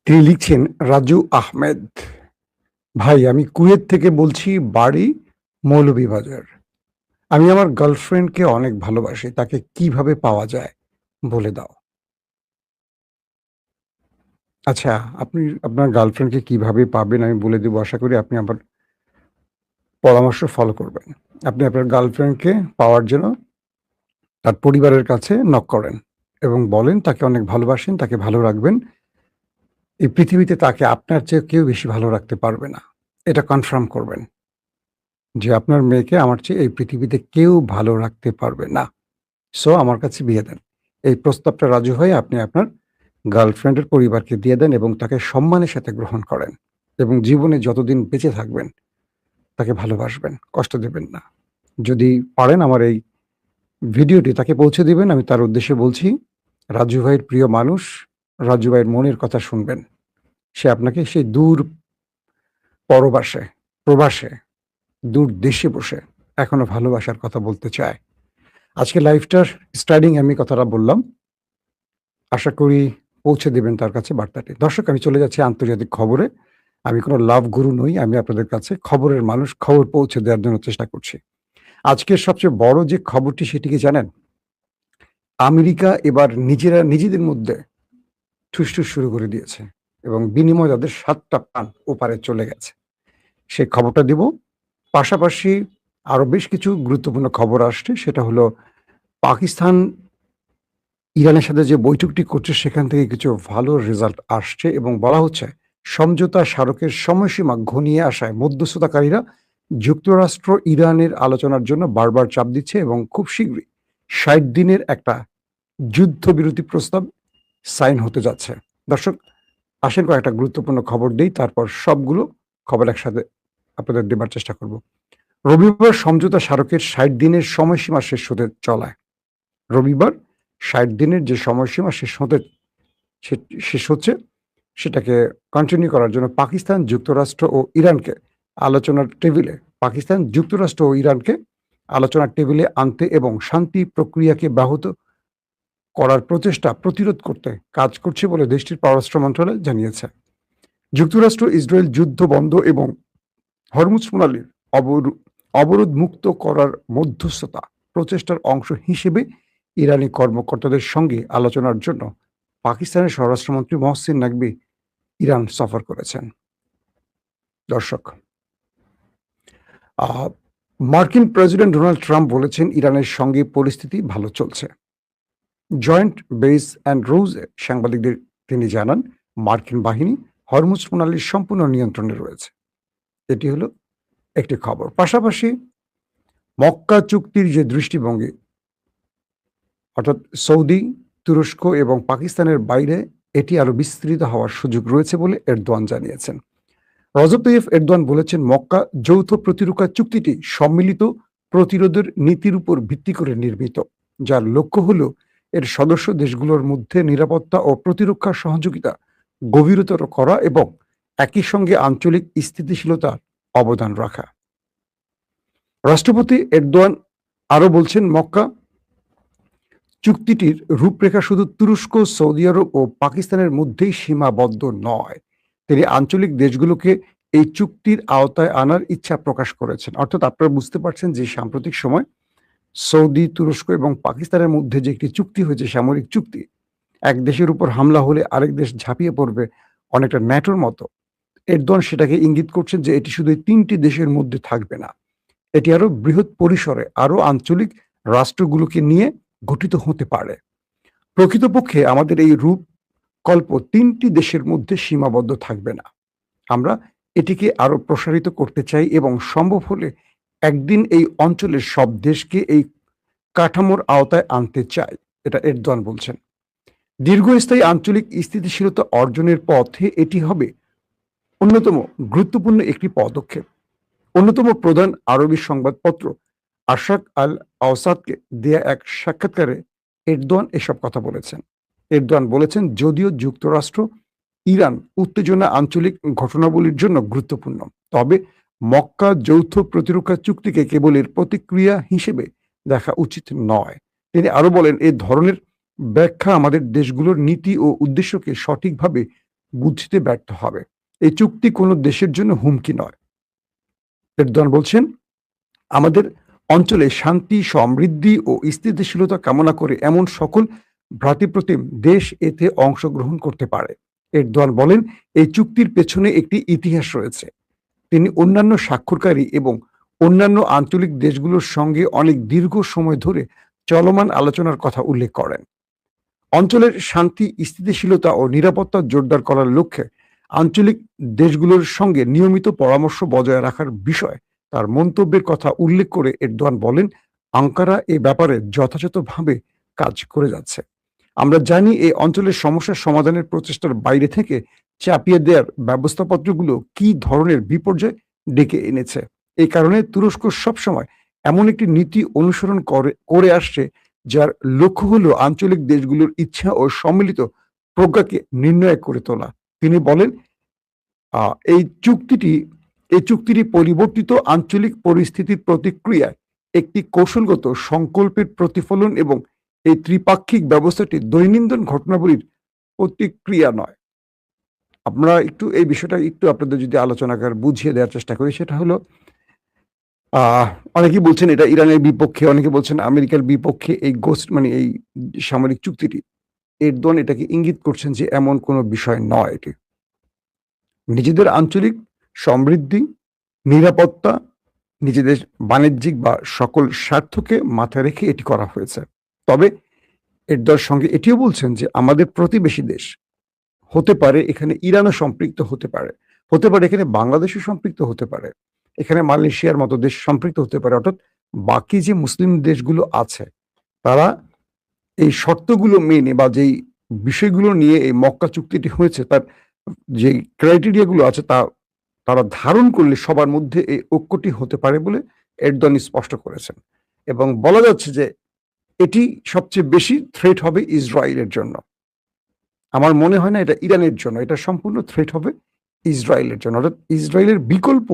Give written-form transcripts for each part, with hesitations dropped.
তিনি লিখছেন, রাজু আহমেদ, ভাই আমি কুয়েত থেকে বলছি, বাড়ি মৌলভীবাজার। আমি আমার গার্লফ্রেন্ডকে অনেক ভালোবাসি। তাকে কিভাবে পাওয়া যায় বলে দাও। আচ্ছা, আপনি আপনার গার্লফ্রেন্ডকে কিভাবে পাবেন আমি বলে দেব। আশা করি আপনি আমার পরামর্শ ফলো করবেন। আপনি আপনার গার্লফ্রেন্ডকে পাওয়ার জন্য তার পরিবারের কাছে নক করেন এবং বলেন তাকে অনেক ভালোবাসেন, তাকে ভালো রাখবেন। এই পৃথিবীতে তাকে আপনার চেয়ে কেউ বেশি ভালো রাখতে পারবে না। এটা কনফার্ম করবেন যে আপনার মেয়েকে আমার চেয়ে এই পৃথিবীতে কেউ ভালো রাখতে পারবে না। সো আমার কাছে বিয়ে দেন। এই প্রস্তাবটা রাজি হয়ে আপনি আপনার গার্লফ্রেন্ডের পরিবারকে দিয়ে দেন এবং তাকে সম্মানের সাথে গ্রহণ করেন এবং জীবনে যতদিন বেঁচে থাকবেন তাকে ভালোবাসবেন, কষ্ট দেবেন না। যদি পারেন আমার এই ভিডিওটি তাকে পৌঁছে দিবেন। আমি তার উদ্দেশ্যে বলছি, রাজু ভাইয়ের প্রিয় মানুষ, রাজু ভাইয়ের মনের কথা শুনবেন। সে আপনাকে সেই দূর পরবাসে, প্রবাসে, দূর দেশে বসে এখনো ভালোবাসার কথা বলতে চায়। আজকে লাইফটার স্টার্টিং আমি কথাটা বললাম। আশা করি পৌঁছে দিবেন তার কাছে বার্তাটি। দর্শক, আমি চলে যাচ্ছি আন্তর্জাতিক খবরে। আমি কোনো লাভ গুরু নই। আমি আপনাদের কাছে খবরের মানুষ, খবর পৌঁছে দেওয়ার জন্য চেষ্টা করছি। আজকের সবচেয়ে বড় যে খবরটি সেটি কি জানেন? আমেরিকা এবার নিজেদের মধ্যে ঠুসঠুস শুরু করে দিয়েছে এবং বিনিময়ে তাদের ৭ টা প্রাণ ওপারে চলে গেছে। সেই খবরটা দিব। পাশাপাশি আরো বেশ কিছু গুরুত্বপূর্ণ খবর আসছে। সেটা হলো পাকিস্তান ইরানের সাথে যে বৈঠকটি করছে সেখান থেকে কিছু ভালো রেজাল্ট আসছে এবং বলা হচ্ছে সমঝোতা স্মারকের সময়সীমা ঘনিয়ে আসায় মধ্যস্থতাকারীরা যুক্তরাষ্ট্র ইরানের আলোচনার জন্য বারবার চাপ দিচ্ছে এবং খুব শীঘ্রই ৬০ দিনের একটা যুদ্ধবিরতি প্রস্তাব সাইন হতে যাচ্ছে। দর্শক, আসেন কয়েকটা গুরুত্বপূর্ণ খবর দেই, তারপর সবগুলো খবর একসাথে আপনাদের দেবার চেষ্টা করব। রবিবার সমঝোতা স্মারকের ৬০ দিনের সময়সীমা শেষ হতে চলায়। রবিবার ৬০ দিনের যে সময়সীমা শেষ হচ্ছে, সেটাকে কন্টিনিউ করার জন্য পাকিস্তান, যুক্তরাষ্ট্র ও ইরানকে আলোচনার টেবিলে আনতে এবং শান্তি প্রক্রিয়াকে ব্যাহত করার প্রচেষ্টা প্রতিরোধ করতে কাজ করছে বলে দেশটির পররাষ্ট্র মন্ত্রণালয় জানিয়েছে। যুক্তরাষ্ট্র ইসরায়েল যুদ্ধ বন্ধ এবং হরমুজ প্রণালীর অবরোধ মুক্ত করার মধ্যস্থতা প্রচেষ্টার অংশ হিসেবে ইরানি কর্মকর্তাদের সঙ্গে আলোচনার জন্য পাকিস্তানের স্বরাষ্ট্রমন্ত্রী মহসিন নাকভি ইরান সফর করেছেন। দর্শক, মার্কিন প্রেসিডেন্ট ডোনাল্ড ট্রাম্প বলেছেন ইরানের সঙ্গে পরিস্থিতি ভালো চলছে। জয়েন্ট বেস অ্যান্ড রোজে সাংবাদিকদের তিনি জানান, মার্কিন বাহিনী হরমুজ প্রণালীর সম্পূর্ণ নিয়ন্ত্রণে রয়েছে। এটি হলো একটি খবর। পাশাপাশি মক্কা চুক্তির যে দৃষ্টিভঙ্গি, অর্থাৎ সৌদি, তুরস্ক এবং পাকিস্তানের বাইরে এটি আরো বিস্তৃত হওয়ার সুযোগ রয়েছে বলে এরদোয়ান জানিয়েছেন। রজব তাইয়্যিব এরদোয়ান বলেছেন, মক্কা যৌথ প্রতিরক্ষা চুক্তিটি সম্মিলিত প্রতিরোধের নীতির উপর ভিত্তি করে নির্মিত, যার লক্ষ্য হল এর সদস্য দেশগুলোর মধ্যে নিরাপত্তা ও প্রতিরক্ষা সহযোগিতা গভীরতর করা এবং একই সঙ্গে আঞ্চলিক স্থিতিশীলতার অবদান রাখা। রাষ্ট্রপতি এরদোয়ান আরো বলছেন, মক্কা চুক্তিটির রূপরেখা শুধু তুরস্ক, সৌদি আরব ও পাকিস্তানের মধ্যেই সীমাবদ্ধ নয়। তিনি আঞ্চলিক দেশগুলোকে এই চুক্তির আওতায় আনার ইচ্ছা প্রকাশ করেছেন। অর্থাৎ আপনারা বুঝতে পারছেন যে সাম্প্রতিক সময় সৌদি, তুরস্ক এবং পাকিস্তানের মধ্যে যে একটি চুক্তি হয়েছে, সামরিক চুক্তি, এক দেশের উপর হামলা হলে আরেক দেশ ঝাঁপিয়ে পড়বে, অনেকটা ন্যাটোর মতো। এরদোয়ান সেটাকে ইঙ্গিত করছেন যে এটি শুধু ৩টি দেশের মধ্যে থাকবে না, এটি আরো বৃহৎ পরিসরে আরো আঞ্চলিক রাষ্ট্রগুলোকে নিয়ে গঠিত হতে পারে। প্রকৃতপক্ষে আমাদের এই রূপকল্প ৩টি দেশের মধ্যে সীমাবদ্ধ থাকবে না। আমরা এটিকে আরো প্রসারিত করতে চাই এবং সম্ভব হলে একদিন এই অঞ্চলের সব দেশকে এই কাঠামোর আওতায় আনতে চাই, এটা এরদোয়ান বলছেন। দীর্ঘস্থায়ী আঞ্চলিক স্থিতিশীলতা অর্জনের পথে এটি হবে অন্যতম গুরুত্বপূর্ণ একটি পদক্ষেপ। অন্যতম প্রধান আরবি সংবাদপত্র আশাক আল আওসাদকে দেয়া এক সাক্ষাৎকারে এরদোয়ান এসব কথা বলেছেন। এরদোয়ান বলেছেন, যদিও যুক্তরাষ্ট্র ইরান উত্তেজনা আঞ্চলিক ঘটনাবলীর জন্য গুরুত্বপূর্ণ, তবে মক্কা যৌথ প্রতিরক্ষা চুক্তিকে কেবল এর প্রতিক্রিয়া হিসেবে দেখা উচিত নয়। তিনি আরো বলেন, এ ধরনের ব্যাখ্যা আমাদের দেশগুলোর নীতি ও উদ্দেশ্যকে সঠিকভাবে বুঝতে ব্যর্থ হবে। এই চুক্তি কোনো দেশের জন্য হুমকি নয়। এরদোয়ান বলছেন, আমাদের অঞ্চলে শান্তি, সমৃদ্ধি ও স্থিতিশীলতা কামনা করে এমন সকল ভ্রাতৃপ্রতিম দেশ এতে অংশগ্রহণ করতে পারে। এরদোয়ান বলেন, এই চুক্তির পেছনে একটি ইতিহাস রয়েছে। তিনি অন্যান্য স্বাক্ষরকারী এবং অন্যান্য আঞ্চলিক দেশগুলোর সঙ্গে অনেক দীর্ঘ সময় ধরে চলমান আলোচনার কথা উল্লেখ করেন। অঞ্চলের শান্তি, স্থিতিশীলতা ও নিরাপত্তা জোরদার করার লক্ষ্যে আঞ্চলিক দেশগুলোর সঙ্গে নিয়মিত পরামর্শ বজায় রাখার বিষয়ে তার মন্তব্যের কথা উল্লেখ করে এরদোয়ান বলেন, আঙ্কারা এ ব্যাপারে যথাযথভাবে কাজ করে যাচ্ছে। আমরা জানি এই অঞ্চলের সমস্যার সমাধানের প্রচেষ্টার বাইরে থেকে চাপিয়ে দেওয়ার ব্যবস্থাপত্রগুলো কি ধরনের বিপর্যয় ডেকে এনেছে। এই কারণে তুরস্ক সবসময় এমন একটি নীতি অনুসরণ করে আসছে যার লক্ষ্য হলো আঞ্চলিক দেশগুলোর ইচ্ছা ও সম্মিলিত প্রজ্ঞাকে নির্ণয় করে তোলা। তিনি বলেন, এই চুক্তিটি পরিবর্তিত আঞ্চলিক পরিস্থিতির প্রতিক্রিয়ায় একটি কৌশলগত সংকল্পের প্রতিফলন এবং এই ত্রিপাক্ষিক ব্যবস্থাটি দৈনন্দিন ঘটনাবলীর প্রতিক্রিয়া নয়। আমরা একটু এই বিষয়টা একটু আপনাদের যদি আলোচনাকার বুঝিয়ে দেওয়ার চেষ্টা করি, সেটা হলো অনেকেই বলছেন এটা ইরানের বিপক্ষে, অনেকে বলছেন আমেরিকার বিপক্ষে এই মানে এই সামরিক চুক্তিটি। এরদোয়ান এটাকে ইঙ্গিত করছেন যে এমন কোনো বিষয় নয় এটি। নিজেদের আঞ্চলিক সমৃদ্ধি, নিরাপত্তা, নিজেদের বাণিজ্যিক বা সকল স্বার্থকে মাথায় রেখে এটি করা হয়েছে। তবে এরদোয়ানের সঙ্গে এটিও বলছেন যে আমাদের প্রতিবেশী দেশ হতে পারে, এখানে ইরানও সম্পৃক্ত হতে পারে, এখানে বাংলাদেশও সম্পৃক্ত হতে পারে, এখানে মালয়েশিয়ার মতো দেশ সম্পৃক্ত হতে পারে। অর্থাৎ বাকি যে মুসলিম দেশগুলো আছে তারা এই শর্তগুলো মেনে বা যেই বিষয়গুলো নিয়ে এই মক্কা চুক্তিটি হয়েছে তার যে ক্রাইটেরিয়া গুলো আছে তারা ধারণ করলে সবার মধ্যে এই ঐক্যটি হতে পারে বলে এরদোয়ান স্পষ্ট করেছেন। এবং বলা যাচ্ছে যে এটি সবচেয়ে বেশি থ্রেট হবে ইসরায়েলের জন্য। আমার মনে হয় না এটা ইরানের জন্য, এটা সম্পূর্ণ থ্রেট হবে ইসরায়েলের জন্য। অর্থাৎ ইসরায়েলের বিকল্প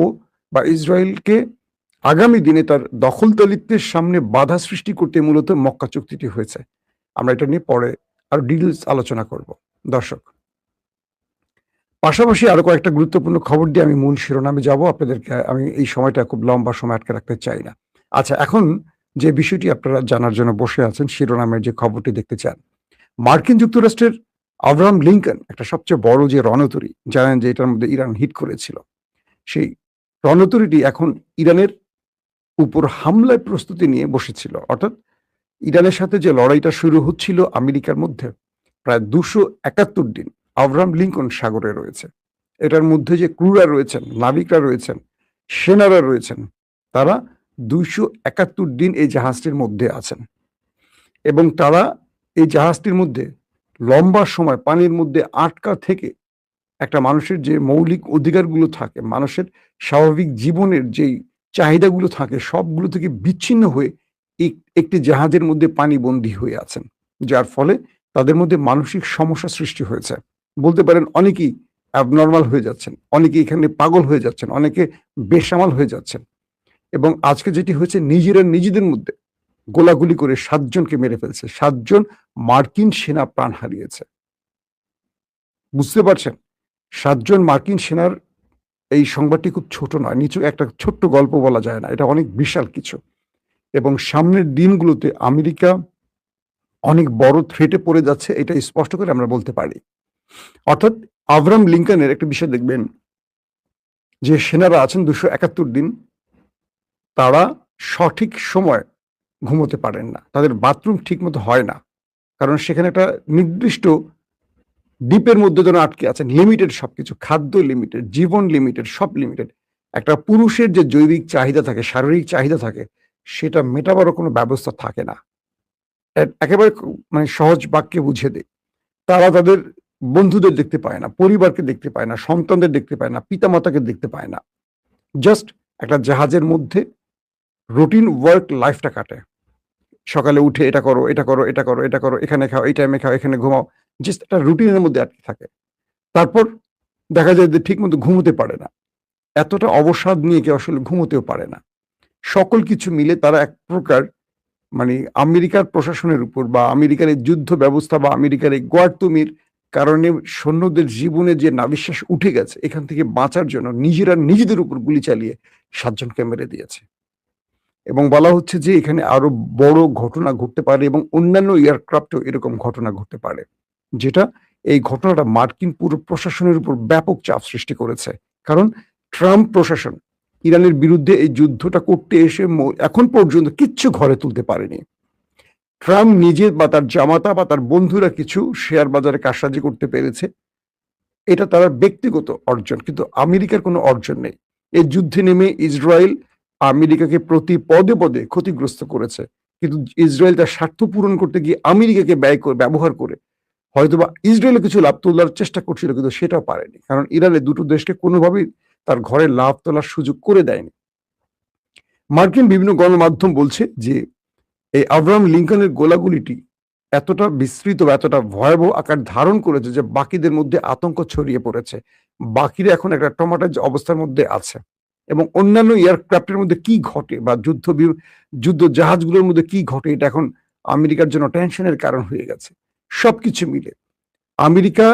বা ইসরায়েলকে আগামী দিনে তার দখলদারিত্বের সামনে বাধা সৃষ্টি করতে মূলত মক্কা চুক্তিটি হয়েছে। আমরা এটা নিয়ে পরে আরো ডিটেইলস আলোচনা করব। দর্শক, পাশাপাশি আরো কয়েকটা গুরুত্বপূর্ণ খবর দিয়ে আমি মূল শিরোনামে যাব। আপনাদেরকে আমি এই সময়টা খুব লম্বা সময় আটকে রাখতে চাই না। আচ্ছা, এখন যে বিষয়টি আপনারা জানার জন্য বসে আছেন, শিরোনামের যে খবরটি দেখতে চান, মার্কিন যুক্তরাষ্ট্রের আব্রাহাম লিঙ্কন একটা সবচেয়ে বড় যে রণতরী, জানেন যে এটার মধ্যে ইরান হিট করেছিল, সেই রণতরীটি এখন ইরানের উপর হামলায় প্রস্তুতি নিয়ে বসেছিল। অর্থাৎ ইরানের সাথে যে লড়াইটা শুরু হচ্ছিল আমেরিকার মধ্যে, প্রায় 271 দিন আব্রাহাম লিঙ্কন সাগরে রয়েছে। এটার মধ্যে যে ক্রুরা রয়েছেন, নাবিকরা রয়েছেন, সেনারা রয়েছেন, তারা 271 দিন এই জাহাজটির মধ্যে আছেন এবং তারা এই জাহাজটির মধ্যে লম্বা সময় পানির মধ্যে আটকা থেকে একটা মানুষের যে মৌলিক অধিকারগুলো থাকে, মানুষের স্বাভাবিক জীবনের যেই চাহিদাগুলো থাকে, সবগুলো থেকে বিচ্ছিন্ন হয়ে একটি জাহাজের মধ্যে পানিবন্দী হয়ে আছেন, যার ফলে তাদের মধ্যে মানসিক সমস্যা সৃষ্টি হয়েছে। বলতে পারেন অনেকেই অ্যাবনর্মাল হয়ে যাচ্ছেন, অনেকে এখানে পাগল হয়ে যাচ্ছেন, অনেকে বেসামাল হয়ে যাচ্ছেন। এবং আজকে যেটি হয়েছে, নিজেরা নিজেদের মধ্যে গোলাগুলি করে 7 জনকে মেরে ফেলছে। 7 জন মার্কিন সেনা প্রাণ হারিয়েছে। বুঝতে পারছেন? 7 জন মার্কিন সেনার এই সংবাদটি খুব ছোট নয়, নিচু একটা ছোট্ট গল্প বলা যায় না, এটা অনেক বিশাল কিছু। এবং সামনের দিনগুলোতে আমেরিকা অনেক বড় থ্রেটে পড়ে যাচ্ছে, এটা স্পষ্ট করে আমরা বলতে পারি। অর্থাৎ আব্রাহাম লিঙ্কনের একটা বিষয় দেখবেন, যে সেনারা আছেন 271 দিন, তারা সঠিক সময় ঘুমোতে পারেন না, তাদের বাথরুম ঠিক মতো হয় না, কারণ সেখানে একটা নির্দিষ্ট দ্বীপের মধ্যে যেন আটকে আছেন। লিমিটেড সবকিছু, খাদ্য লিমিটেড, জীবন লিমিটেড, সব লিমিটেড। একটা পুরুষের যে জৈবিক চাহিদা থাকে, শারীরিক চাহিদা থাকে, সেটা মেটাবারও কোনো ব্যবস্থা থাকে না। একেবারে মানে সহজ বাক্যে বুঝিয়ে দেই, তারা তাদের বন্ধুদের দেখতে পায় না, পরিবারকে দেখতে পায় না, সন্তানদের দেখতে পায় না, পিতামাতাকে দেখতে পায় না। জাস্ট একটা জাহাজের মধ্যে রুটিন ওয়ার্ক লাইফটা কাটে। সকালে উঠে এটা করো, এটা করো, এটা করো, এটা করো, এখানে খাও, এই টাইমে খাও, এখানে ঘুমাও, জাস্ট একটা রুটিনের মধ্যে আটকে থাকে। তারপর দেখা যায় যে ঠিক মতো ঘুমোতে পারে না। এতটা অবসাদ নিয়ে কেউ আসলে ঘুমোতেও পারে না। সকল কিছু মিলে তারা এক প্রকার মানে আমেরিকার প্রশাসনের উপর বা আমেরিকার এই যুদ্ধ ব্যবস্থা বা আমেরিকার এই গোয়ার্তুমির কারণে সৈন্যদের জীবনে যে নাভিশ্বাস উঠে গেছে, এখান থেকে বাঁচার জন্য নিজেরা নিজেদের উপর গুলি চালিয়ে ৭ জনকে মেরে দিয়েছে। এবং বলা হচ্ছে যে এখানে আরো বড় ঘটনা ঘটতে পারে এবং অন্যান্য এয়ারক্রাফটেও এরকম ঘটনা ঘটতে পারে। যেটা এই ঘটনাটা মার্কিন পুরো প্রশাসনের উপর ব্যাপক চাপ সৃষ্টি করেছে। কারণ ট্রাম্প প্রশাসন ইরানের বিরুদ্ধে এই যুদ্ধটা করতে এসে এখন পর্যন্ত কিচ্ছু ঘরে তুলতে পারেনি। ট্রাম্প নিজে বা তার জামাতা বা তার বন্ধুরা কিছু শেয়ার বাজারে কারসাজি করতে পেরেছে। এটা তার ব্যক্তিগত অর্জন, কিন্তু আমেরিকার কোনো অর্জন নেই। এই যুদ্ধে নেমে ইসরায়েল আমেরিকাকে প্রতি পদে পদে ক্ষতিগ্রস্ত করেছে, কিন্তু ইসরায়েল তার স্বার্থ পূরণ করতে গিয়ে আমেরিকাকে ব্যবহার করে হয়তোবা ইসরায়েলে কিছু লাভ তোলার চেষ্টা করছিল, কিন্তু সেটাও পারেনি। কারণ ইরানে দুটো দেশকে কোনোভাবেই তার ঘরে লাভ তোলার সুযোগ করে দেয়নি। মার্কিন বিভিন্ন গণমাধ্যম বলছে যে এই আব্রাহাম লিঙ্কনের গোলাগুলিটি এতটা বিস্তৃত বা এতটা ভয়াবহ আকার ধারণ করেছে যে বাকিদের মধ্যে আতঙ্ক ছড়িয়ে পড়েছে। বাকিরা এখন একটা ট্রমাটাইজ অবস্থার মধ্যে আছে এবং অন্যান্য এয়ারক্রাফটের মধ্যে কি ঘটে বা যুদ্ধ জাহাজগুলোর মধ্যে কি ঘটে, এটা এখন আমেরিকার জন্য টেনশনের কারণ হয়ে গেছে। সবকিছু মিলে আমেরিকা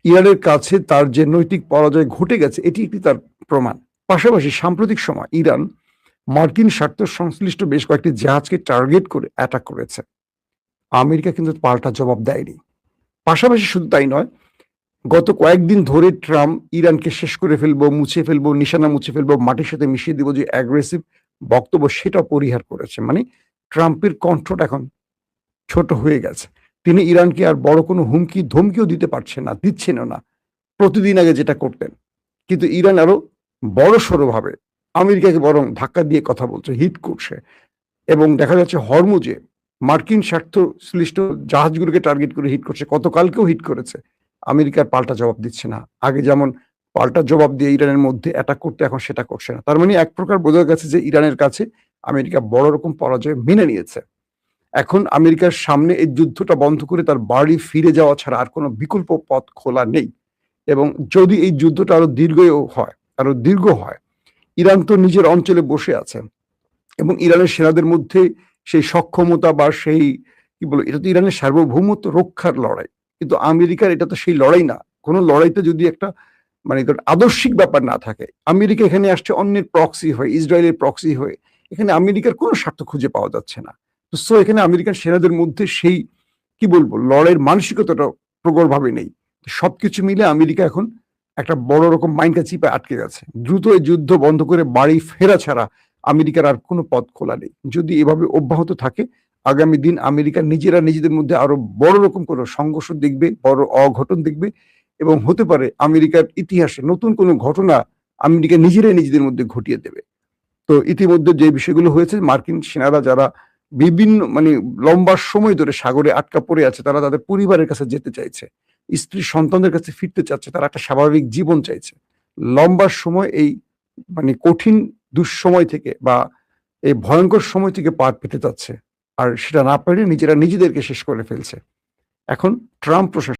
ইরানের কাছে তার যে নৈতিক পরাজয় ঘটে গেছে, এটি একটি তার প্রমাণ। পাশাপাশি সাম্প্রতিক সময় ইরান মার্কিন স্বার্থ সংশ্লিষ্ট বেশ কয়েকটি জাহাজকে টার্গেট করে অ্যাটাক করেছে। আমেরিকা কিন্তু পাল্টা জবাব দেয়নি। পাশাপাশি শুধু তাই নয়, গত কয়েকদিন ধরে ট্রাম্প ইরানকে শেষ করে ফেলবো, মুছে ফেলবো, নিশানা মুছে ফেলবো, মাটির সাথে মিশিয়ে দিব যে অ্যাগ্রেসিভ বক্তব্য, সেটা পরিহার করেছে। মানে ট্রাম্পের কণ্ঠটা এখন ছোট হয়ে গেছে। তিনি ইরানকে আর বড় কোনো হুমকি ধমকিও দিতে পারছেন না, দিচ্ছেনও না প্রতিদিন আগে যেটা করতেন। কিন্তু ইরান আরো বড়সড় ভাবে আমেরিকাকে বরং ধাক্কা দিয়ে কথা বলছে, হিট করছে। এবং দেখা যাচ্ছে হরমুজে মার্কিন স্বার্থ শ্লিষ্ট জাহাজগুলোকে টার্গেট করে হিট করছে, গতকালকেও হিট করেছে। আমেরিকার পাল্টা জবাব দিচ্ছে না। আগে যেমন পাল্টা জবাব দিয়ে ইরানের মধ্যে অ্যাটাক করতে, এখন সেটা করছে না। তার মানে এক প্রকার বোঝা গেছে যে ইরানের কাছে আমেরিকা বড় রকম পরাজয় মেনে নিয়েছে। এখন আমেরিকার সামনে এই যুদ্ধটা বন্ধ করে তার বাড়ি ফিরে যাওয়া ছাড়া আর কোনো বিকল্প পথ খোলা নেই। এবং যদি এই যুদ্ধটা আরো দীর্ঘ হয়, ইরান তো নিজের অঞ্চলে বসে আছে এবং ইরানের সেনাদের মধ্যে সেই সক্ষমতা বা সেই কি বলে, এটা তো ইরানের সার্বভৌমত্ব রক্ষার লড়াই। কিন্তু আমেরিকার এটা তো সেই লড়াই না। কোনো লড়াইতে যদি একটা মানে আদর্শিক ব্যাপার না থাকে, আমেরিকা এখানে আসছে অন্যের প্রক্সি হয়ে, ইসরায়েলের প্রক্সি হয়ে। এখানে আমেরিকার কোনো স্বার্থ খুঁজে পাওয়া যাচ্ছে না। তো এখানে আমেরিকান সেনাদের মধ্যে সেই কি বলবো লড়াইয়ের মানসিকতাটা প্রবলভাবে নেই। সবকিছু মিলে আমেরিকা এখন একটা বড় রকম মাইনকা চিপে আটকে গেছে। দ্রুত এই যুদ্ধ বন্ধ করে বাড়ি ফেরা ছাড়া আমেরিকার আর কোনো পথ খোলা নেই। যদি এভাবে অব্যাহত থাকে, আগামী দিন আমেরিকা নিজেরা নিজেদের মধ্যে আরো বড় রকম কোনো সংঘর্ষ দেখবে, বড় অঘটন দেখবে এবং হতে পারে আমেরিকার ইতিহাসে নতুন কোনো ঘটনা আমেরিকা নিজেরাই নিজেদের মধ্যে ঘটিয়ে দেবে। তো ইতিমধ্যে যে বিষয়গুলো হয়েছে, মার্কিন সেনারা যারা বিভিন্ন মানে লম্বা সময় ধরে সাগরে আটকা পড়ে আছে, তারা তাদের পরিবারের কাছে যেতে চাইছে, স্ত্রী সন্তানদের কাছে ফিরতে চাচ্ছে, তারা একটা স্বাভাবিক জীবন চাইছে। লম্বা সময় এই মানে কঠিন দুঃসময় থেকে বা এই ভয়ঙ্কর সময় থেকে পার পেতে চাচ্ছে, আর সেটা না পেরে নিজেরা নিজেদেরকে শেষ করে ফেলছে। এখন ট্রাম্প প্রশাসন